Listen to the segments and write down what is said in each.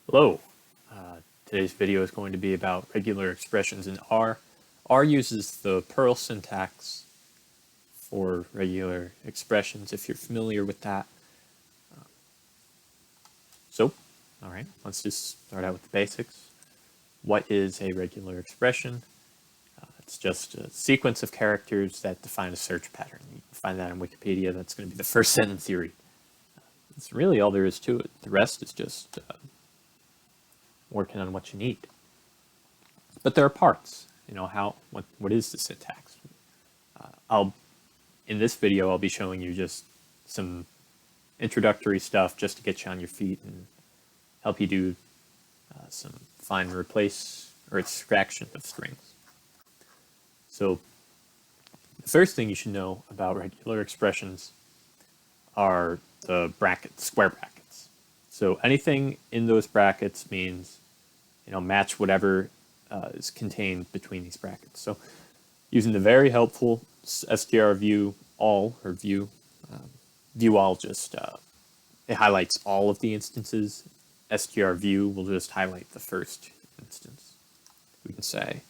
Hello. Today's video is going to be about regular expressions in R. R uses the Perl syntax for regular expressions, if you're familiar with that. All right, let's just start out with the basics. What is a regular expression? It's just a sequence of characters that define a search pattern. You can find that in Wikipedia. That's going to be the first sentence you read. That's really all there is to it. The rest is just working on what you need. But there are parts. You know, what is the syntax? In this video, I'll be showing you just some introductory stuff just to get you on your feet and help you do some find and replace or extraction of strings. So the first thing you should know about regular expressions are the brackets, square brackets. So anything in those brackets means, match whatever is contained between these brackets. So using the very helpful str view all, or view all just it highlights all of the instances. Str view will just highlight the first instance. We can say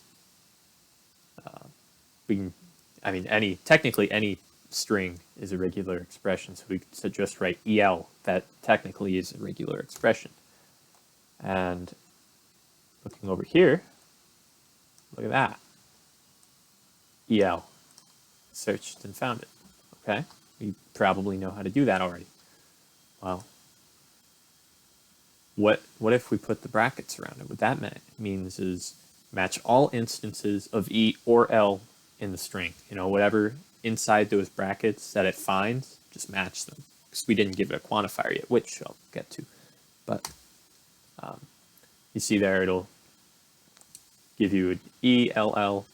technically any string is a regular expression, so we could just write EL. That technically is a regular expression. And looking over here, look at that. EL, searched and found it. Okay, you probably know how to do that already. Well, what if we put the brackets around it? What that means is match all instances of E or L in the string. Whatever inside those brackets that it finds, just match them. Because we didn't give it a quantifier yet, which I'll get to. But you see there, it'll give you an E, L, L.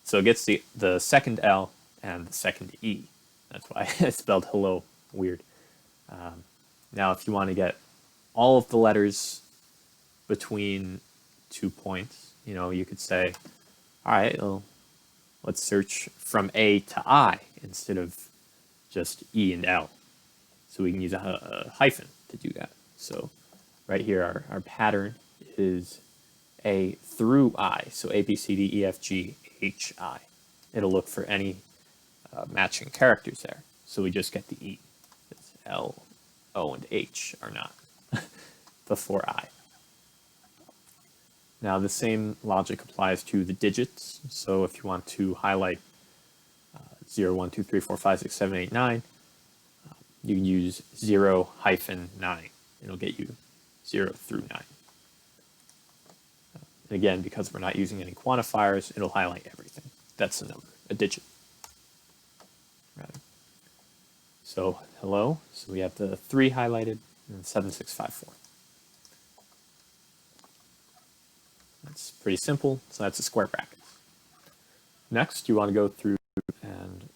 So it gets the second L and the second E. That's why I spelled hello weird. Now, if you want to get all of the letters between 2 points, you could say, all right, well, let's search from A to I instead of just E and L. So we can use a hyphen to do that. So right here, our pattern is A through I. So A, B, C, D, E, F, G, H, I. It'll look for any matching characters there. So we just get the E. It's L, O, and H are not before I. Now the same logic applies to the digits. So if you want to highlight 0, 1, 2, 3, 4, 5, 6, 7, 8, 9, you can use 0-9. It'll get you 0 through 9. And again, because we're not using any quantifiers, it'll highlight everything. That's a number, a digit. Right. So hello, so we have the 3 highlighted and 7, 6, 5, 4. That's pretty simple, so that's a square bracket. Next, you want to go through and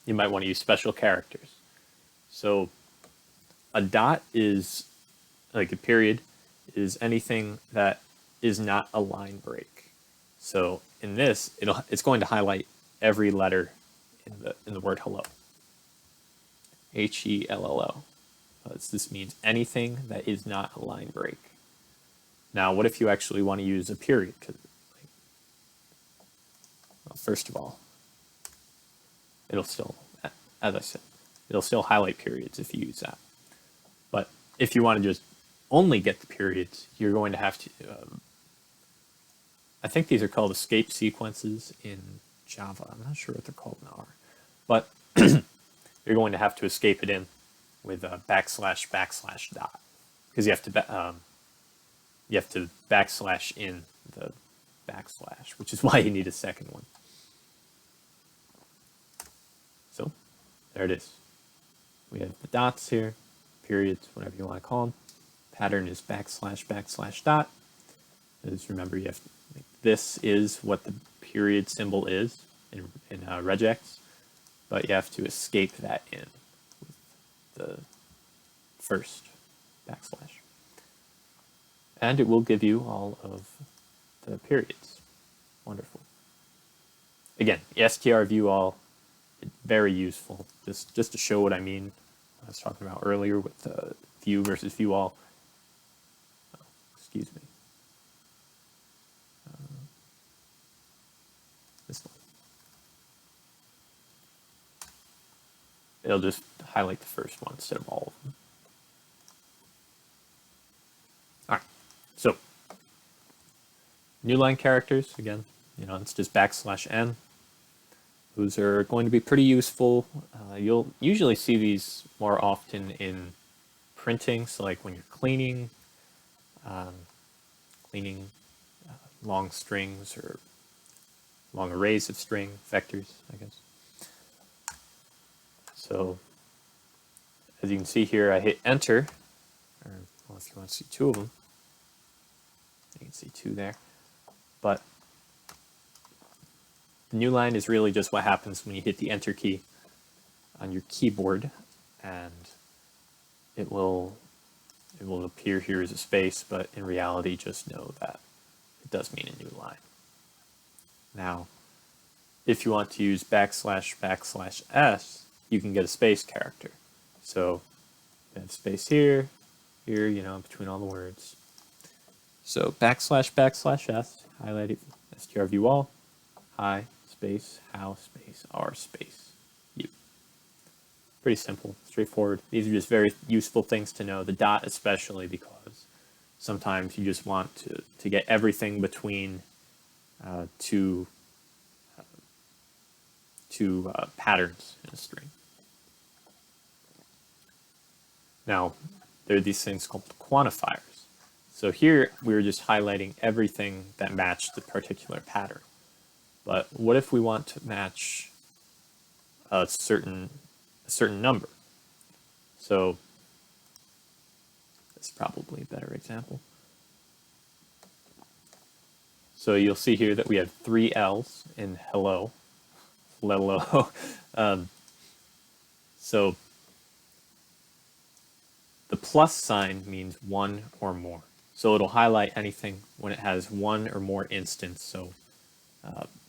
you might want to use special characters. So a dot is, like a period, is anything that is not a line break. So in this, it's going to highlight every letter in the word hello. HELLO. This means anything that is not a line break. Now, what if you actually want to use a period? Well, first of all, it'll still, as I said, it'll still highlight periods if you use that. But if you want to just only get the periods, you're going to have to, I think these are called escape sequences in Java. I'm not sure what they're called in R. But you're going to have to escape it in with a \\\. Because you have to backslash in the backslash, which is why you need a second one. So there it is. We have the dots here, periods, whatever you want to call them. Pattern is \\\. Just remember, you have to, this is what the period symbol is in regex, but you have to escape that in with the first backslash. And it will give you all of the periods. Wonderful. Again, str view all, very useful. Just to show what I mean, I was talking about earlier with view versus view all. excuse me. This one. It'll just highlight the first one instead of all of them. All right, so new line characters, again, it's just \n. Those are going to be pretty useful. You'll usually see these more often in printing, so like when you're cleaning long strings or long arrays of string vectors, I guess. So as you can see here, I hit enter, or well, if you want to see two of them, you can see two there. But the new line is really just what happens when you hit the enter key on your keyboard, and it will appear here as a space, but in reality just know that it does mean a new line. Now, if you want to use \\s, you can get a space character. So you have space here, between all the words. So \\s, highlight strview all, hi, space, how, space, r, space, u. Pretty simple, straightforward. These are just very useful things to know, the dot especially, because sometimes you just want to get everything between two patterns in a string. Now, there are these things called quantifiers. So here we were just highlighting everything that matched the particular pattern. But what if we want to match a certain number? So that's probably a better example. So you'll see here that we have 3 L's in hello. So the plus sign means one or more. So it'll highlight anything when it has one or more instance. So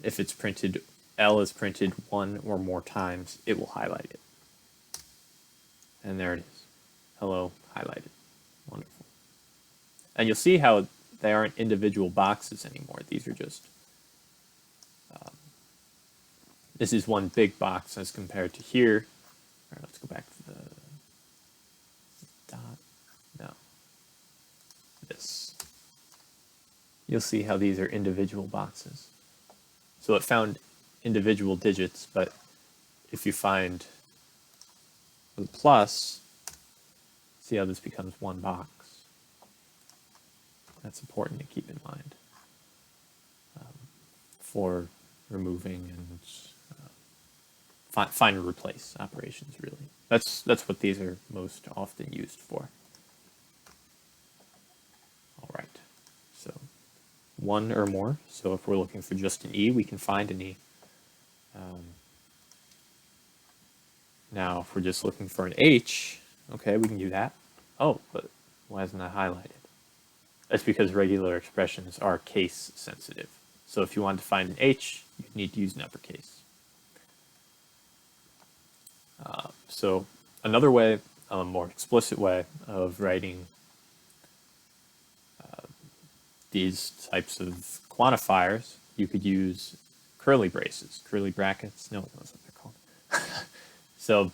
if it's printed, L is printed one or more times, it will highlight it. And there it is. Hello, highlighted. Wonderful. And you'll see how they aren't individual boxes anymore. These are just, this is one big box as compared to here. All right, let's go back to the dot. No. This. You'll see how these are individual boxes. So it found individual digits, but if you find the plus, see how this becomes one box. That's important to keep in mind for removing and find and replace operations, really. That's what these are most often used for. All right, so one or more. So if we're looking for just an E, we can find an E. Now, if we're just looking for an H, okay, we can do that. Oh, but why isn't that highlighted? That's because regular expressions are case sensitive. So if you want to find an H, you need to use an uppercase. So another way, a more explicit way of writing these types of quantifiers, you could use curly braces, curly brackets. No, that's what they're called. So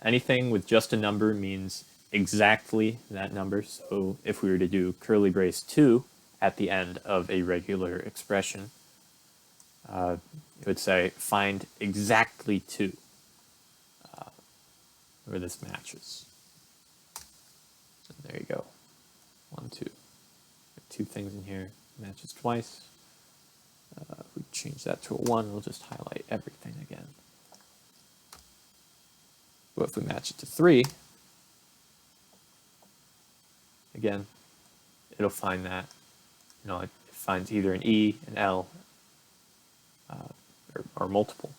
anything with just a number means exactly that number. So if we were to do curly brace 2 at the end of a regular expression, it would say find exactly 2, where this matches. And there you go. 1, 2. 2 things in here, matches twice. If we change that to a 1, we'll just highlight everything again. But if we match it to 3, again, it'll find that, it finds either an E, an L, or multiple.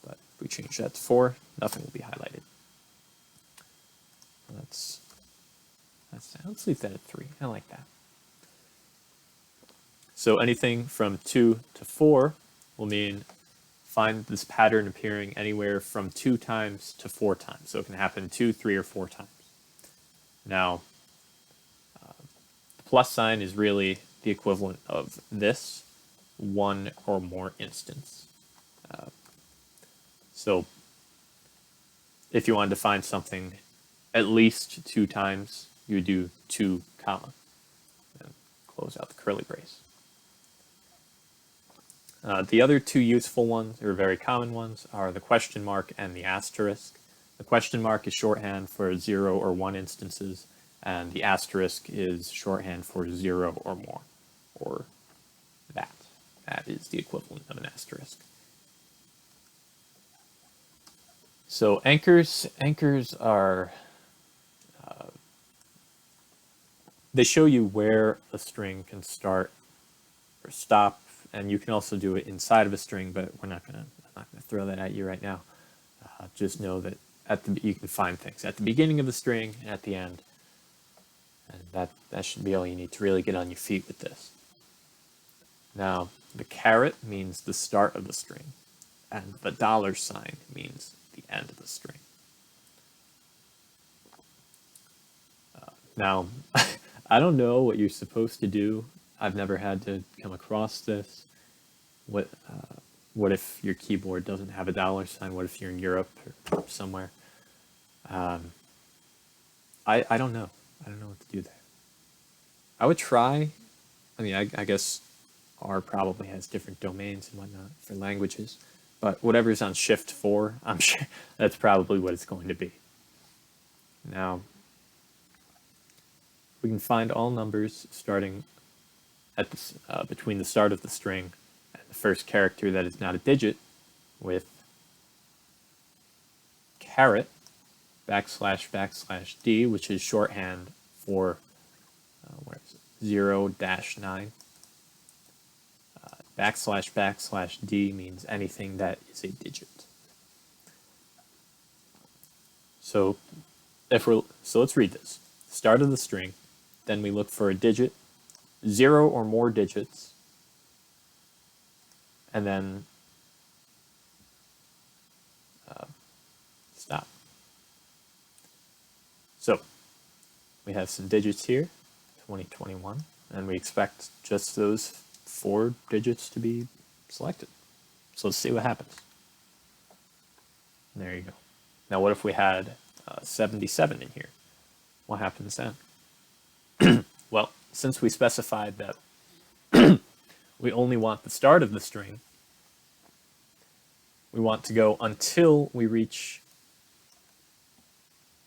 But if we change that to 4, nothing will be highlighted. Let's leave that at 3. I like that. So anything from 2 to 4 will mean find this pattern appearing anywhere from 2 times to 4 times. So it can happen 2, 3, or 4 times. Now, the plus sign is really the equivalent of this, one or more instance. So if you wanted to find something at least 2 times, you would do 2 comma and close out the curly brace. The other 2 useful ones, or very common ones, are the question mark and the asterisk. The question mark is shorthand for 0 or 1 instances, and the asterisk is shorthand for 0 or more, or that. That is the equivalent of an asterisk. So anchors are, they show you where a string can start or stop, and you can also do it inside of a string, but I'm not gonna throw that at you right now. Just know that you can find things at the beginning of the string and at the end, and that should be all you need to really get on your feet with this. Now, the caret means the start of the string, and the $sign means the end of the string. Now, I don't know what you're supposed to do. I've never had to come across this. What if your keyboard doesn't have a $sign? What if you're in Europe or somewhere? I don't know. I don't know what to do there. I would try. I mean, I guess R probably has different domains and whatnot for languages, but whatever's on Shift 4, I'm sure that's probably what it's going to be. Now, we can find all numbers starting at between the start of the string and the first character that is not a digit with caret \\d, which is shorthand for 0-9. \\d means anything that is a digit. So let's read this. Start of the string, then we look for a digit, 0 or more digits, and then stop. So we have some digits here, 2021, and we expect just those 4 digits to be selected. So let's see what happens. There you go. Now what if we had 77 in here? What happens then? Well, since we specified that we only want the start of the string, we want to go until we reach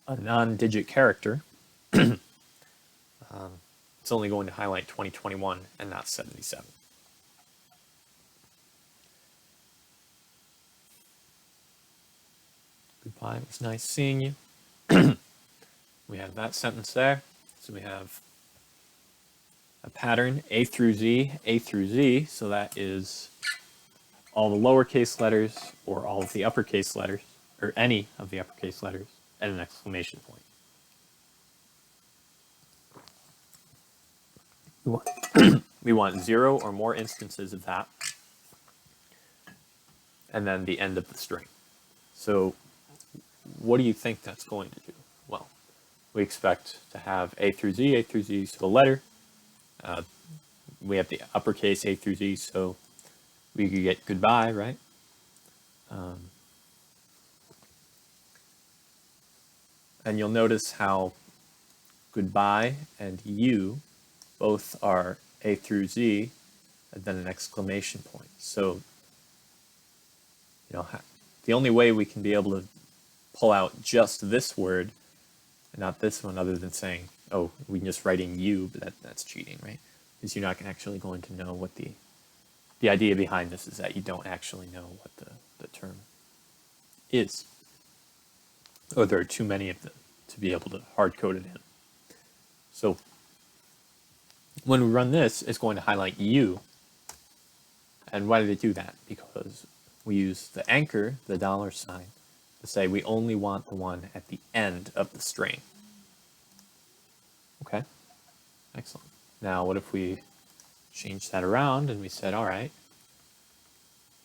a non-digit character. It's only going to highlight 2021 and not 77. Goodbye, it was nice seeing you. We have that sentence there. So we have a pattern, A through Z, so that is all the lowercase letters or all of the uppercase letters, or any of the uppercase letters, and an exclamation point. We want 0 or more instances of that, and then the end of the string. So what do you think that's going to do? Well, we expect to have A through Z, so the letter. We have the uppercase A through Z, so we could get goodbye, right? And you'll notice how goodbye and you both are A through Z, and then an exclamation point. So, the only way we can be able to pull out just this word and not this one, other than saying, oh, we can just write in you, but that's cheating, right? Because you're not actually going to know what the idea behind this is, that you don't actually know what the term is. Or there are too many of them to be able to hard code it in. So when we run this, it's going to highlight you. And why did it do that? Because we use the anchor, the $sign, to say we only want the one at the end of the string. Okay, excellent. Now what if we change that around and we said, all right,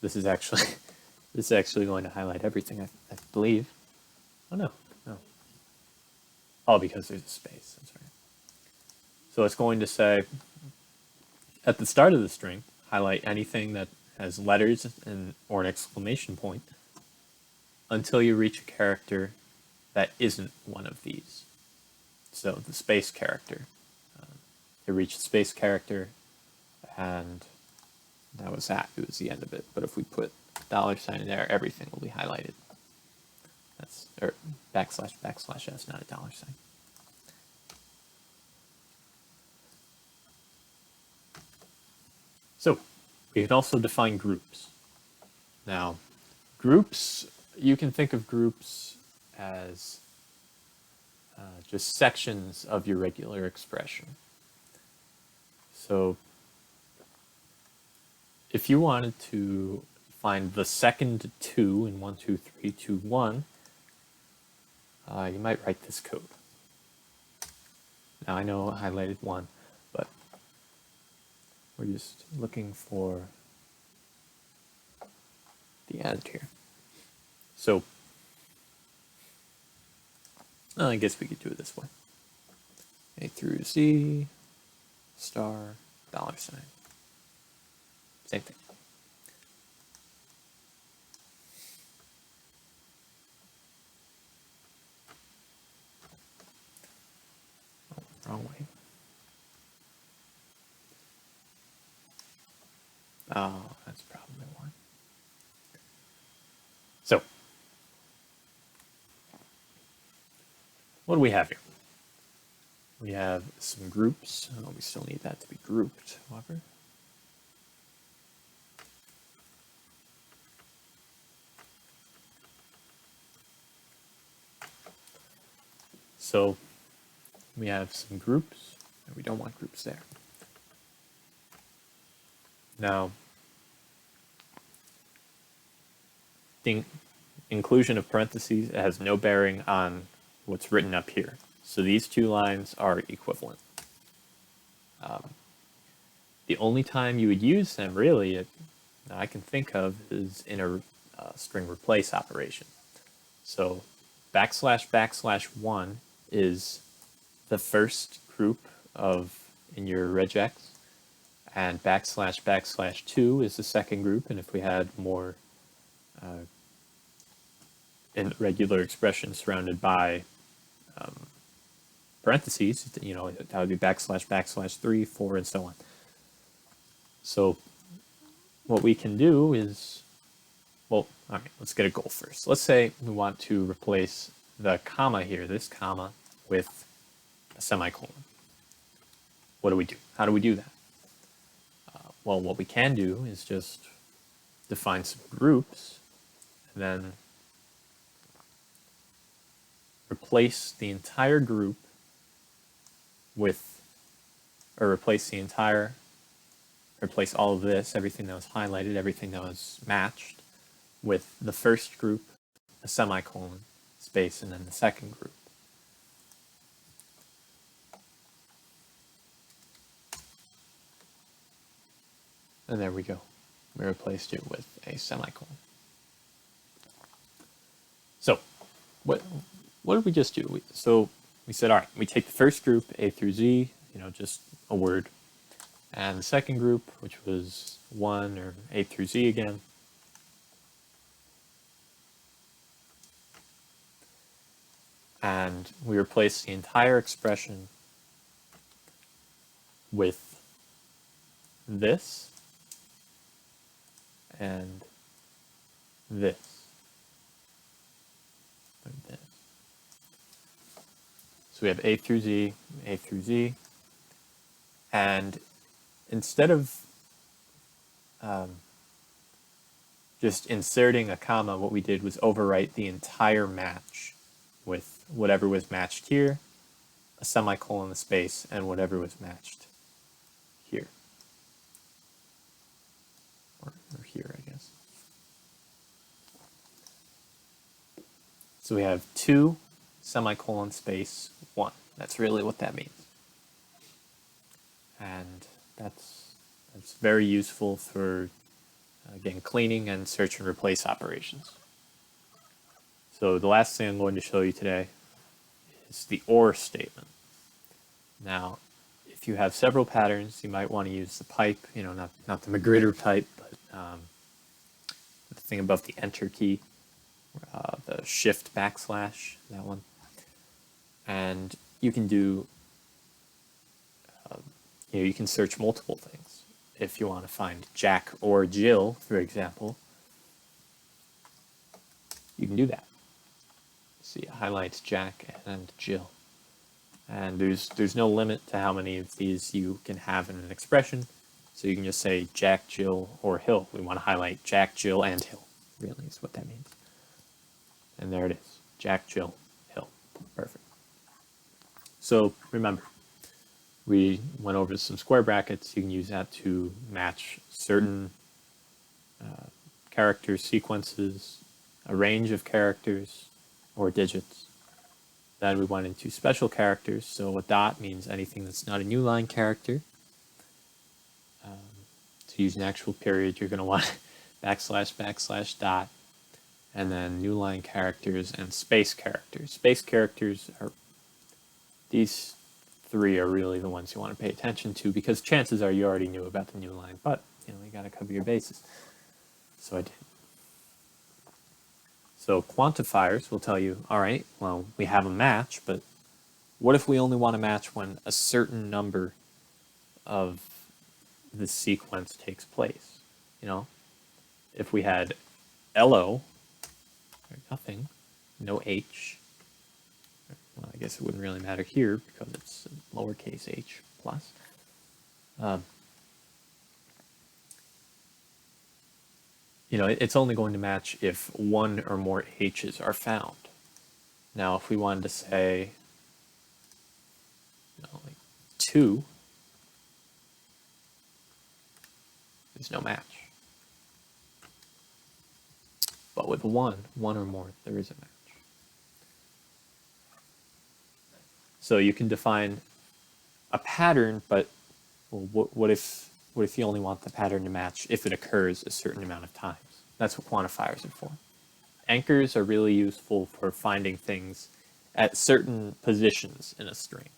this is actually going to highlight everything, I believe. Oh no. Oh, because there's a space, that's right. So it's going to say, at the start of the string, highlight anything that has letters and or an exclamation point until you reach a character that isn't one of these. So the space character. You reach the space character, and that was that. It was the end of it. But if we put $sign in there, everything will be highlighted. That's or backslash s, not a $sign. So we can also define groups. Now, groups, you can think of groups as just sections of your regular expression. So if you wanted to find the second 2 in 1, 2, 3, 2, 1, you might write this code. Now I know I highlighted 1, but we're just looking for the end here. So I guess we could do it this way. A through Z, star, $sign. Same thing. Oh, wrong way. Oh, that's probably why. So, what do we have here? We have some groups. Oh, we still need that to be grouped, however. So we have some groups, and we don't want groups there. Now, the inclusion of parentheses has no bearing on what's written up here. So these two lines are equivalent. The only time you would use them, really, that I can think of, is in a string replace operation. So \\1 is the first group in your regex, and \\2 is the second group. And if we had more in regular expression surrounded by parentheses, that would be \\3, 4, and so on. So what we can do is, well, all right, let's get a goal first. Let's say we want to replace the comma here, this comma, with a semicolon. What do we do? How do we do that? Well, what we can do is just define some groups, and then replace the entire group with, or replace all of this, everything that was highlighted, everything that was matched, with the first group, a semicolon, space, and then the second group. And there we go. We replaced it with a semicolon. So, what did we just do? So we said, all right, we take the first group, A through Z, just a word, and the second group, which was 1 or A through Z again, and we replace the entire expression with this and this. So we have A through Z, and instead of just inserting a comma, what we did was overwrite the entire match with whatever was matched here, a semicolon, a space, and whatever was matched here. Or here, I guess. So we have 2, semicolon, space, 1. That's really what that means. And that's very useful for, again, cleaning and search and replace operations. So the last thing I'm going to show you today is the OR statement. Now, if you have several patterns, you might want to use the pipe, not the Magritter pipe, but the thing above the enter key, the shift backslash, that one. And you can do, you can search multiple things. If you want to find Jack or Jill, for example, you can do that. See, it highlights Jack and Jill. And there's no limit to how many of these you can have in an expression. So you can just say Jack, Jill, or Hill. We want to highlight Jack, Jill, and Hill, really is what that means. And there it is, Jack, Jill, Hill. Perfect. So remember, we went over some square brackets. You can use that to match certain character sequences, a range of characters, or digits. Then we went into special characters, so a dot means anything that's not a new line character. To use an actual period, you're going to want \\/ dot, and then new line characters and space characters. Space characters are, these three are really the ones you want to pay attention to, because chances are you already knew about the new line, but you got to cover your bases. So I did. So quantifiers will tell you, all right, well, we have a match, but what if we only want to match when a certain number of the sequence takes place? If we had LO, or nothing, no H, well, I guess it wouldn't really matter here because it's lowercase h plus. It's only going to match if one or more H's are found. Now, if we wanted to say, like 2, there's no match. But with one or more, there is a match. So you can define a pattern, but well, what if you only want the pattern to match if it occurs a certain amount of times? That's what quantifiers are for. Anchors are really useful for finding things at certain positions in a string.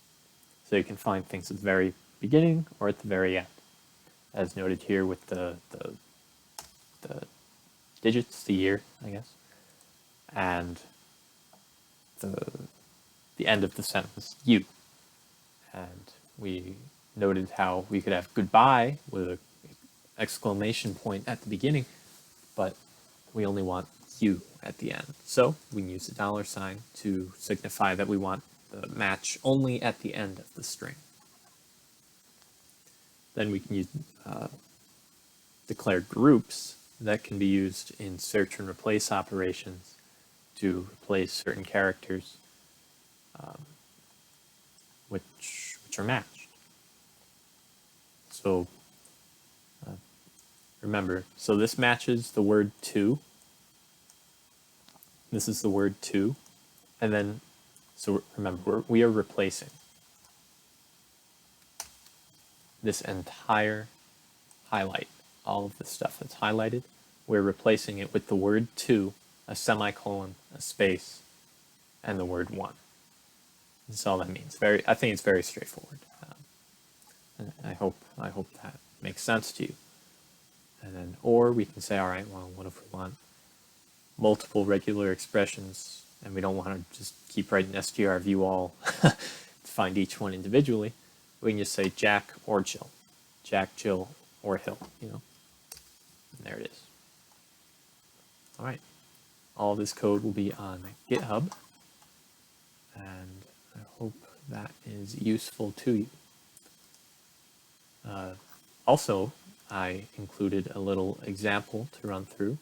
So you can find things at the very beginning or at the very end, as noted here with the digits, the year, I guess, and the end of the sentence, you. And we noted how we could have goodbye with an exclamation point at the beginning, but we only want you at the end. So we can use the $sign to signify that we want the match only at the end of the string. Then we can use declare groups that can be used in search and replace operations to replace certain characters which are matched. So remember, so this matches the word to. This is the word to. And then, so remember, we are replacing this entire highlight, all of the stuff that's highlighted. We're replacing it with the word to, a semicolon, a space, and the word one. That's all that means. I think it's very straightforward. And I hope that makes sense to you. And then, or we can say, all right, well, what if we want multiple regular expressions and we don't want to just keep writing strview all to find each one individually? We can just say Jack or Jill. Jack, Jill, or Hill, And there it is. All right. All this code will be on GitHub, and I hope that is useful to you. Also, I included a little example to run through